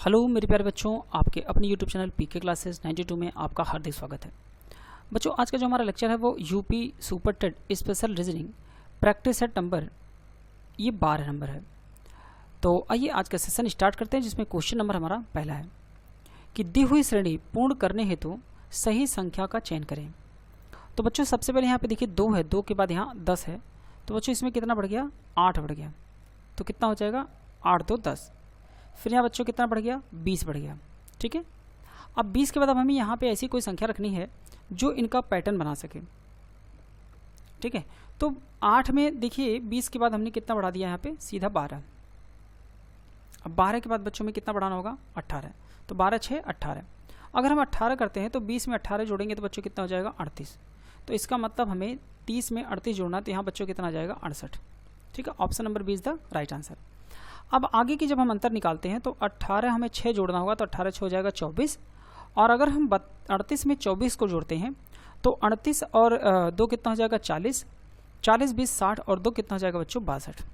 Hello मेरे प्यारे बच्चों, आपके अपने यूट्यूब चैनल पीके क्लासेस 92 में आपका हार्दिक स्वागत है। बच्चों, आज का जो हमारा लेक्चर है वो UP super TET special reasoning practice set number ये 12 नंबर है। तो आइए आज का सेशन स्टार्ट करते हैं, जिसमें क्वेश्चन नंबर हमारा पहला है कि दी हुई श्रेणी पूर्ण करने हेतु सही संख्या का चयन करें। तो बच्चों सबसे पहले यहाँ पे देखिए 2 है, 2 के बाद यहाँ 10 है। तो बच्चों इसमें कितना बढ़ गया, 8 बढ़ गया। तो कितना हो जाएगा, 8 2 10। फिर यहाँ बच्चों कितना बढ़ गया, 20 बढ़ गया। ठीक है, अब 20 के बाद अब हमें यहाँ पे ऐसी कोई संख्या रखनी है जो इनका पैटर्न बना सके। ठीक है, तो 8 में देखिए 20 के बाद हमने कितना बढ़ा दिया यहाँ पे, सीधा 12। अब 12 के बाद बच्चों में कितना बढ़ाना होगा, 18। तो 12 6 18। अगर हम 18 करते हैं तो 20 में 18 जोड़ेंगे तो बच्चों कितना हो जाएगा, 38। तो इसका मतलब हमें 30 में 38 जोड़ना, तो यहाँ बच्चों कितना आ जाएगा, 68। ठीक है, option number 20 the right answer. अब आगे की जब हम अंतर निकालते हैं तो 18 हमें 6 जोड़ना होगा, तो 18 6 हो जाएगा 24। और अगर हम 38 में 24 को जोड़ते हैं तो 38 और 2 कितना हो जाएगा, 40। 40 20 60 और 2 कितना हो जाएगा बच्चों, 62।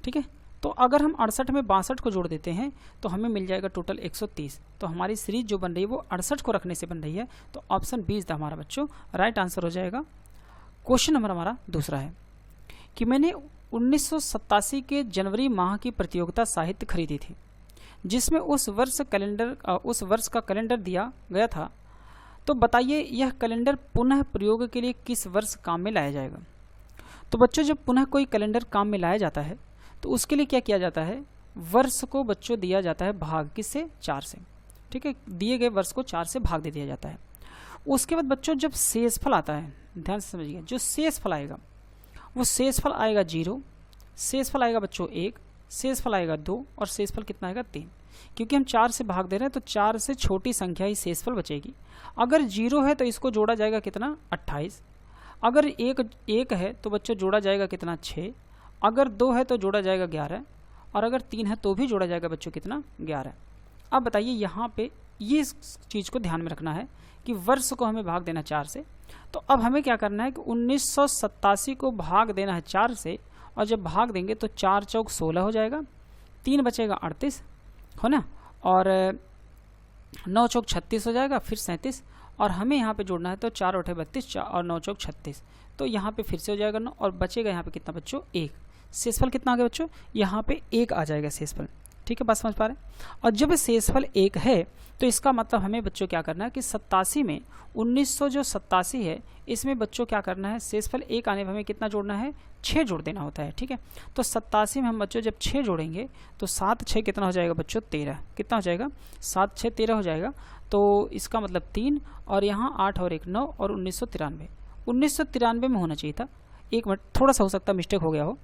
ठीक है, तो अगर हम 68 में 62 को जोड़ देते हैं तो हमें मिल जाएगा टोटल 130। तो हमारी सीरीज जो बन रही है वो 68 को रखने से बन रही है। तो ऑप्शन 20 हमारा बच्चों राइट आंसर हो जाएगा। क्वेश्चन नंबर हमारा दूसरा है कि मैंने 1987 के जनवरी माह की प्रतियोगिता साहित्य खरीदी थी, जिसमें उस वर्ष का कैलेंडर दिया गया था। तो बताइए यह कैलेंडर पुनः प्रयोग के लिए किस वर्ष काम में लाया जाएगा। तो बच्चों जब पुनः कोई कैलेंडर काम में लाया जाता है तो उसके लिए क्या किया जाता है, वर्ष को बच्चों दिया जाता है भाग, किससे, 4 से। ठीक है, दिए गए वर्ष को 4 से भाग दे दिया जाता है। उसके बाद बच्चों जब शेषफल आता है, ध्यान से समझिए, जो शेषफल आएगा वो शेषफल आएगा 0, शेषफल आएगा बच्चों 1, शेषफल आएगा 2 और शेषफल कितना आएगा, 3। क्योंकि हम 4 से भाग दे रहे हैं तो 4 से छोटी संख्या ही शेषफल बचेगी। अगर 0 है तो इसको जोड़ा जाएगा कितना, 28। अगर 1 है तो बच्चों जोड़ा जाएगा कितना, 6। अगर 2 है तो जोड़ा जाएगा 11 और अगर 3 है तो भी जोड़ा जाएगा बच्चों कितना, 11। अब बताइए यहाँ पे ये चीज़ को ध्यान में रखना है कि वर्ष को हमें भाग देना 4 से। तो अब हमें क्या करना है कि 1987 को भाग देना है 4 से, और जब भाग देंगे तो 4 चौक 16 हो जाएगा, 3 बचेगा 38 हो ना, और 9 चौक 36 हो जाएगा, फिर 37। और हमें यहाँ पे जोड़ना है तो 4 8 32 और 9 चौक 36। तो यहाँ पे फिर से हो जाएगा 9 और बचेगा यहाँ पे कितना बच्चों, 1। शेषफल कितना आ गया बच्चों, यहाँ पे 1 आ जाएगा शेषफल। ठीक है, बात समझ पा रहे हैं। और जब शेषफल 1 है तो इसका मतलब हमें बच्चों क्या करना है कि 87 में 1900 जो 87 है इसमें बच्चों क्या करना है, शेषफल 1 आने पर हमें कितना जोड़ना है, 6 जोड़ देना होता है। ठीक है, तो 87 में हम बच्चों जब 6 जोड़ेंगे तो 7 6 कितना हो जाएगा बच्चों, 13। कितना हो जाएगा, 7 6 13 हो जाएगा। तो इसका मतलब 3 और यहाँ 8 और 1 9 और 1993 में होना चाहिए था। 1 मिनट, थोड़ा सा हो सकता है मिस्टेक हो गया हो।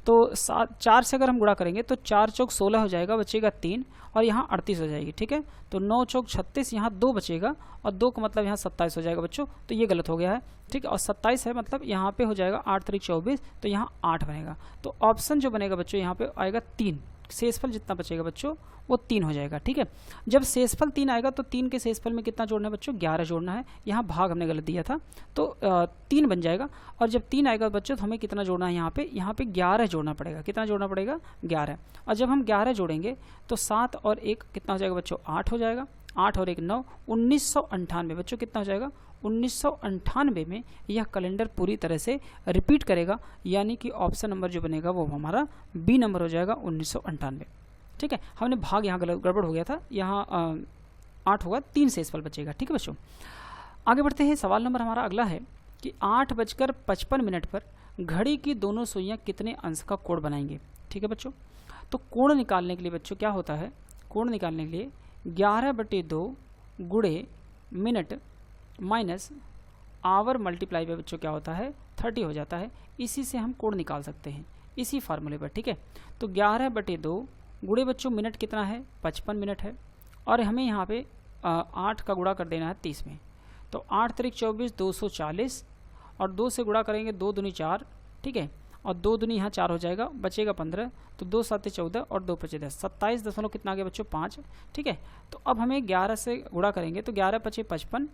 तो 4 से अगर हम गुणा करेंगे तो 4 चौक 16 हो जाएगा, बचेगा 3 और यहाँ 38 हो जाएगी। ठीक है, तो 9 चौक 36, यहाँ 2 बचेगा और 2 का मतलब यहाँ 27 हो जाएगा बच्चों। तो ये गलत हो गया है। ठीक है, और 27 है मतलब यहाँ पे हो जाएगा 8 3 24, तो यहाँ 8 बनेगा। तो ऑप्शन जो बनेगा बच्चों यहाँ पे आएगा 3। शेषफल जितना बचेगा बच्चों वो 3 हो जाएगा। ठीक है, जब शेषफल 3 आएगा तो 3 के शेषफल में कितना जोड़ना है बच्चों, 11 जोड़ना है। यहाँ भाग हमने गलत दिया था तो 3 बन जाएगा। और जब 3 आएगा बच्चों तो हमें कितना जोड़ना है, यहाँ पे 11 जोड़ना पड़ेगा। कितना जोड़ना पड़ेगा, 11। और जब हम 11 जोड़ेंगे तो 7 और 1 कितना हो जाएगा बच्चों, 8 हो जाएगा। 8 और 1 9, 1998 बच्चों कितना हो जाएगा, 1998 में यह कैलेंडर पूरी तरह से रिपीट करेगा। यानी कि ऑप्शन नंबर जो बनेगा वो हमारा बी नंबर हो जाएगा, 1998। ठीक है, हमने भाग यहाँ गड़बड़ हो गया था, यहाँ 8 होगा, 3 शेषफल बचेगा। ठीक है बच्चों, आगे बढ़ते हैं। सवाल नंबर हमारा अगला है कि 8:55 पर घड़ी की दोनों सुइयाँ कितने अंश का कोण बनाएंगे। ठीक है बच्चों, तो कोण निकालने के लिए बच्चों क्या होता है, कोण निकालने के लिए 11/2 गुणे मिनट माइनस आवर मल्टीप्लाई पे बच्चों क्या होता है, 30 हो जाता है। इसी से हम कोण निकाल सकते हैं, इसी फार्मूले पर। ठीक है, तो 11/2 गुणे बच्चों मिनट कितना है, 55 मिनट है। और हमें यहाँ पे 8 का गुणा कर देना है 30 में। तो 8 3 24 240 और 2 से गुणा करेंगे, 2 दूनी 4। ठीक है, और 2 दूनी यहाँ 4 हो जाएगा, बचेगा 15। तो 2 7 14 और 2 5 10, 27 दशमलव कितना आ गया बच्चों, 5। ठीक है, तो अब हमें 11 से गुणा करेंगे तो 11 5 55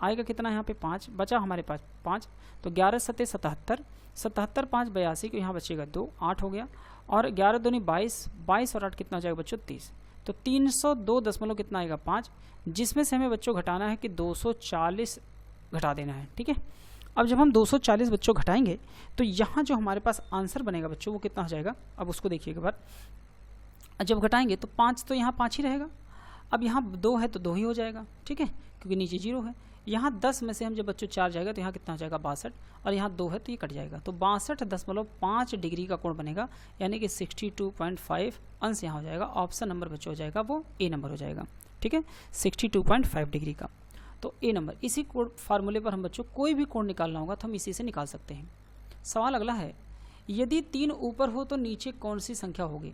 आएगा, कितना यहाँ पे 5 बचा हमारे पास 5। तो 11 7 77, 77 5 82 को यहाँ बचेगा 2, 8 हो गया। और 11 दूनी 22, 22 और 8 कितना हो जाएगा बच्चों, 30। तो 302 दशमलव कितना आएगा 5, जिसमें से हमें बच्चों घटाना है कि 240 घटा देना है। ठीक है, अब जब हम 240 बच्चों घटाएंगे तो यहाँ जो हमारे पास आंसर बनेगा बच्चों वो कितना हो जाएगा। अब उसको देखिए एक बार, जब घटाएंगे तो 5 तो यहाँ 5 ही रहेगा, अब यहाँ 2 है तो 2 ही हो जाएगा। ठीक है, क्योंकि नीचे 0 है। यहाँ 10 में से हम जब बच्चों 4 जाएगा तो यहाँ कितना हो जाएगा 62, और यहाँ 2 है तो ये कट जाएगा, तो 62.5 डिग्री का कोण बनेगा, यानी कि 62.5 अंश यहाँ हो जाएगा। ऑप्शन नंबर बच्चों हो जाएगा वो ए नंबर हो जाएगा। ठीक है, 62.5 डिग्री का, तो ए नंबर। इसी कोण फार्मूले पर हम बच्चों कोई भी कोण निकालना होगा तो हम इसी से निकाल सकते हैं। सवाल अगला है, यदि 3 ऊपर हो तो नीचे कौन सी संख्या होगी।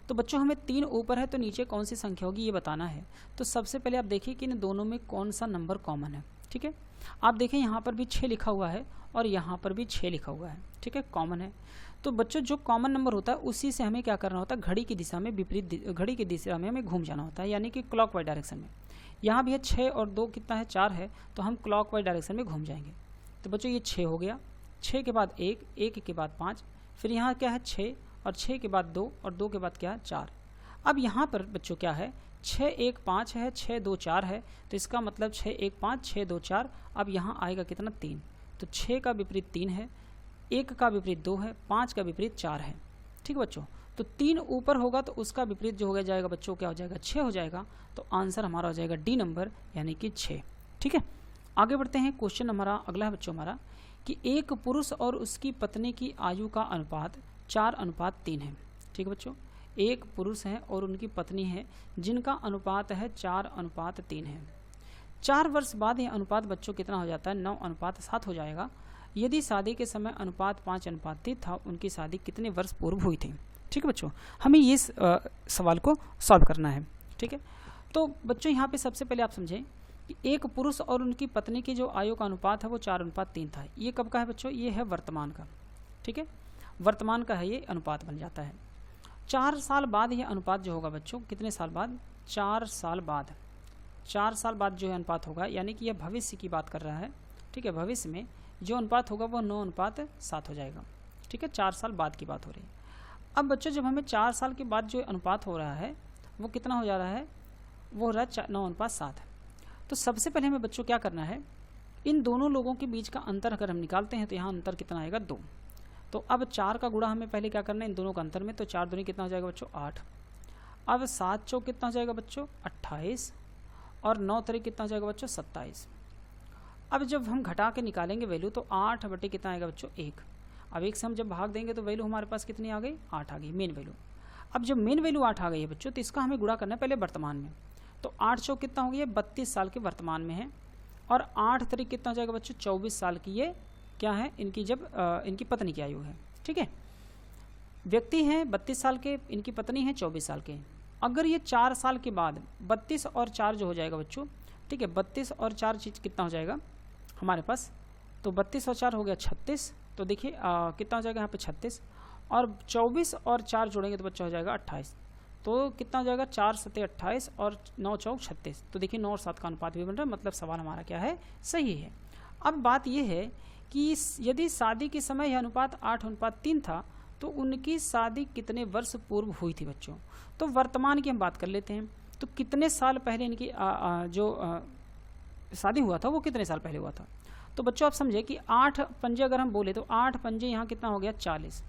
तो बच्चों हमें 3 ऊपर है तो नीचे कौन सी संख्या होगी ये बताना है। तो सबसे पहले आप देखिए कि इन दोनों में कौन सा नंबर कॉमन है। ठीक है, आप देखें यहाँ पर भी 6 लिखा हुआ है और यहाँ पर भी 6 लिखा हुआ है। ठीक है, कॉमन है। तो बच्चों जो कॉमन नंबर होता है उसी से हमें क्या करना होता है, घड़ी की दिशा में विपरीत, घड़ी की दिशा में हमें घूम जाना होता है, यानी कि क्लॉकवाइज डायरेक्शन में। यहाँ भी है 6 और 2 कितना है 4 है, तो हम क्लॉकवाइज डायरेक्शन में घूम जाएंगे। तो बच्चों ये 6 हो गया, 6 के बाद 1, 1 के बाद 5, फिर यहाँ क्या है 6, और 6 के बाद 2, और 2 के बाद क्या है 4। अब यहाँ पर बच्चों क्या है 6 1 5 है, 6 2 4 है, तो इसका मतलब 6 1 5 6 2 4। अब यहाँ आएगा कितना 3, तो 6 का विपरीत 3 है, 1 का विपरीत 2 है, 5 का विपरीत 4 है। ठीक है बच्चों, तो 3 ऊपर होगा तो उसका विपरीत जो हो जाएगा बच्चों क्या हो जाएगा 6 हो जाएगा। तो आंसर हमारा हो जाएगा डी नंबर, यानी कि 6। ठीक है, आगे बढ़ते हैं। क्वेश्चन हमारा अगला है बच्चों हमारा कि एक पुरुष और उसकी पत्नी की आयु का अनुपात 4:3 है। ठीक है बच्चों, एक पुरुष है और उनकी पत्नी है जिनका अनुपात है 4:3 है। 4 वर्ष बाद यह अनुपात बच्चों कितना हो जाता है 9:7 हो जाएगा। यदि शादी के समय अनुपात 5:3 था, उनकी शादी कितने वर्ष पूर्व हुई थी। ठीक है बच्चों, हमें ये सवाल को सॉल्व करना है। ठीक है, तो बच्चों यहाँ पे सबसे पहले आप समझें कि एक पुरुष और उनकी पत्नी की जो आयु का अनुपात है वो 4:3 था। ये कब का है बच्चों, ये है वर्तमान का। ठीक है, वर्तमान का है ये अनुपात बन जाता है। 4 साल बाद यह अनुपात जो होगा बच्चों, कितने साल बाद 4 साल बाद, 4 साल बाद जो है अनुपात होगा, यानी कि यह भविष्य की बात कर रहा है। ठीक है, भविष्य में जो अनुपात होगा वो 9:7 हो जाएगा। ठीक है, 4 साल बाद की बात हो रही है। अब बच्चों जब हमें 4 साल के बाद जो अनुपात हो रहा है वो कितना हो जा रहा है, वो हो रहा है 9:7। तो सबसे पहले हमें बच्चों क्या करना है, इन दोनों लोगों के बीच का अंतर अगर हम निकालते हैं तो यहाँ अंतर कितना आएगा 2। तो अब 4 का गुणा हमें पहले क्या करना है इन दोनों का अंतर में, तो 4 दूनी कितना हो जाएगा बच्चों 8। अब 7 चौक कितना हो जाएगा बच्चों 28, और 9 तरीक कितना हो जाएगा बच्चों 27। अब जब हम घटा के निकालेंगे वैल्यू तो 8 बटे कितना आएगा बच्चों 1। अब 1 से हम जब भाग देंगे तो वैल्यू हमारे पास कितनी आ गई 8 आ गई, मेन वैल्यू। अब जब मेन वैल्यू 8 आ गई है बच्चों तो इसका हमें गुणा करना है पहले वर्तमान में। तो 8 चौक कितना हो गया 32 साल के वर्तमान में है, और 8 तरीक कितना हो जाएगा बच्चों 24 साल की ये क्या है इनकी जब इनकी पत्नी की आयु है। ठीक है, व्यक्ति हैं 32 साल के, इनकी पत्नी है 24 साल के। अगर ये 4 साल के बाद 32 और 4 जो हो जाएगा बच्चों, ठीक है 32 और 4 चीज़ कितना हो जाएगा हमारे पास, तो 32 और 4 हो गया 36। तो देखिए कितना हो जाएगा यहाँ पे 36, और 24 और 4 जोड़ेंगे तो बच्चा हो जाएगा 28। तो कितना हो जाएगा 4 7 28 और 9 चौक 36। तो देखिए 9 और 7 का अनुपात भी बन रहा है, मतलब सवाल हमारा क्या है सही है। अब बात यह है कि यदि शादी के समय यह अनुपात 8:3 था तो उनकी शादी कितने वर्ष पूर्व हुई थी बच्चों। तो वर्तमान की हम बात कर लेते हैं, तो कितने साल पहले इनकी शादी हुआ था वो कितने साल पहले हुआ था। तो बच्चों आप समझे कि 8 पंजे अगर हम बोले तो 8 पंजे यहाँ कितना हो गया 40।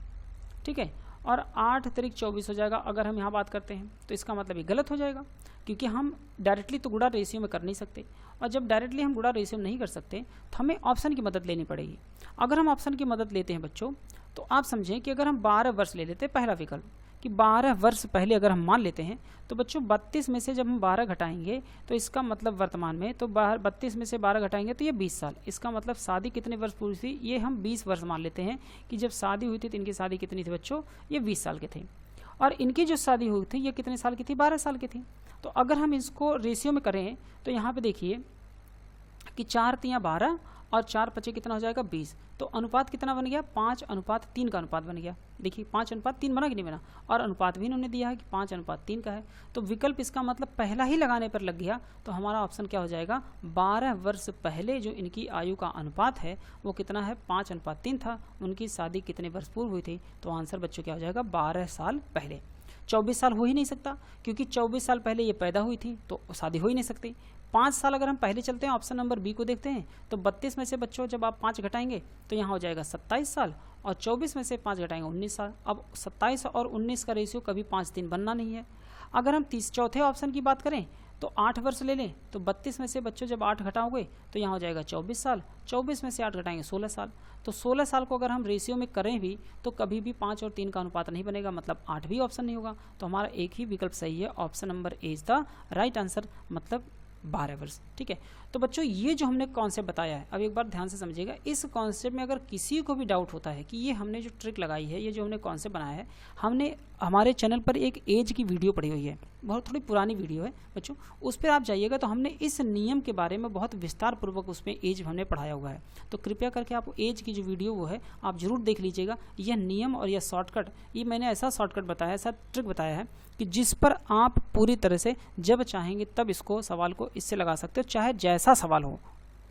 ठीक है, और 8 तरीक 24 हो जाएगा अगर हम यहाँ बात करते हैं। तो इसका मतलब ये गलत हो जाएगा, क्योंकि हम डायरेक्टली तो गुणा रेशियो में कर नहीं सकते, और जब डायरेक्टली हम गुणा रेशियो में नहीं कर सकते तो हमें ऑप्शन की मदद लेनी पड़ेगी। अगर हम ऑप्शन की मदद लेते हैं बच्चों तो आप समझें कि अगर हम 12 वर्ष ले लेते हैं, पहला विकल्प कि 12 वर्ष पहले अगर हम मान लेते हैं, तो बच्चों 32 में से जब हम 12 घटाएंगे तो इसका मतलब वर्तमान में, तो 32 में से 12 घटाएंगे तो ये 20 साल। इसका मतलब शादी कितने वर्ष पूरी थी, ये हम 20 वर्ष मान लेते हैं कि जब शादी हुई थी तो इनकी शादी कितनी थी बच्चों, ये 20 साल के थे। और इनकी जो शादी हुई थी ये कितने साल की थी 12 साल की थी। तो अगर हम इसको रेशियो में करें तो यहाँ पे देखिए कि 4 तियाँ 12 और 4 पचे कितना हो जाएगा 20। तो अनुपात कितना बन गया 5:3 का अनुपात बन गया। देखिए 5:3 बना कि नहीं बना, और अनुपात भी इन्होंने दिया है कि 5:3 का है। तो विकल्प इसका मतलब पहला ही लगाने पर लग गया। तो हमारा ऑप्शन क्या हो जाएगा 12 वर्ष पहले जो इनकी आयु का अनुपात है वो कितना है 5:3 था। उनकी शादी कितने वर्ष पूर्व हुई थी, तो आंसर बच्चों क्या हो जाएगा 12 साल पहले। 24 साल हो ही नहीं सकता, क्योंकि 24 साल पहले ये पैदा हुई थी तो शादी हो ही नहीं सकती। 5 साल अगर हम पहले चलते हैं, ऑप्शन नंबर बी को देखते हैं, तो 32 में से बच्चों जब आप 5 घटाएंगे तो यहाँ हो जाएगा 27 साल, और 24 में से 5 घटाएंगे 19 साल। अब 27 और 19 का रेशियो कभी 5-3 बनना नहीं है। अगर हम चौथे ऑप्शन की बात करें तो 8 वर्ष ले लें, तो 32 में से बच्चों जब 8 घटाओगे तो यहाँ हो जाएगा 24 साल, 24 में से 8 घटाएंगे 16 साल। तो 16 साल को अगर हम रेशियो में करें भी तो कभी भी 5 और 3 का अनुपात नहीं बनेगा, मतलब 8 भी ऑप्शन नहीं होगा। तो हमारा एक ही विकल्प सही है, option number A is the right answer, मतलब 12 वर्ष। ठीक है, तो बच्चों ये जो हमने कॉन्सेप्ट बताया है, अब एक बार ध्यान से समझिएगा, इस कॉन्सेप्ट में अगर किसी को भी डाउट होता है कि ये हमने जो ट्रिक लगाई है, ये जो हमने कॉन्सेप्ट बनाया है, हमने हमारे चैनल पर एक एज की वीडियो पड़ी हुई है, बहुत थोड़ी पुरानी वीडियो है बच्चों, उस पर आप जाइएगा तो हमने इस नियम के बारे में बहुत विस्तार पूर्वक उसमें एज हमने पढ़ाया हुआ है। तो कृपया करके आप एज की जो वीडियो वो है आप जरूर देख लीजिएगा। यह नियम और यह शॉर्टकट, ये मैंने ऐसा शॉर्टकट बताया, ऐसा ट्रिक बताया है कि जिस पर आप पूरी तरह से जब चाहेंगे तब इसको सवाल को इससे लगा सकते हो, चाहे जैसा सवाल हो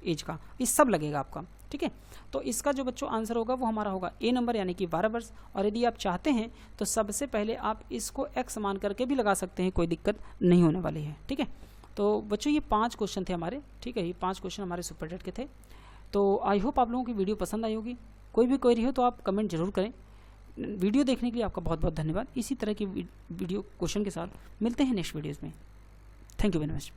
एज का, इस सब लगेगा आपका। ठीक है, तो इसका जो बच्चों आंसर होगा वो हमारा होगा ए नंबर, यानी कि 12 वर्ष। और यदि आप चाहते हैं तो सबसे पहले आप इसको एक्स मान करके भी लगा सकते हैं, कोई दिक्कत नहीं होने वाली है। ठीक है, तो बच्चों ये 5 क्वेश्चन थे हमारे। ठीक है, ये 5 क्वेश्चन हमारे सुपरटेट के थे। तो आई होप आप लोगों की वीडियो पसंद आई होगी। कोई भी क्वेरी हो तो आप कमेंट जरूर करें। वीडियो देखने के लिए आपका बहुत बहुत धन्यवाद। इसी तरह की वीडियो क्वेश्चन के साथ मिलते हैं नेक्स्ट वीडियोज़ में। Thank you very much.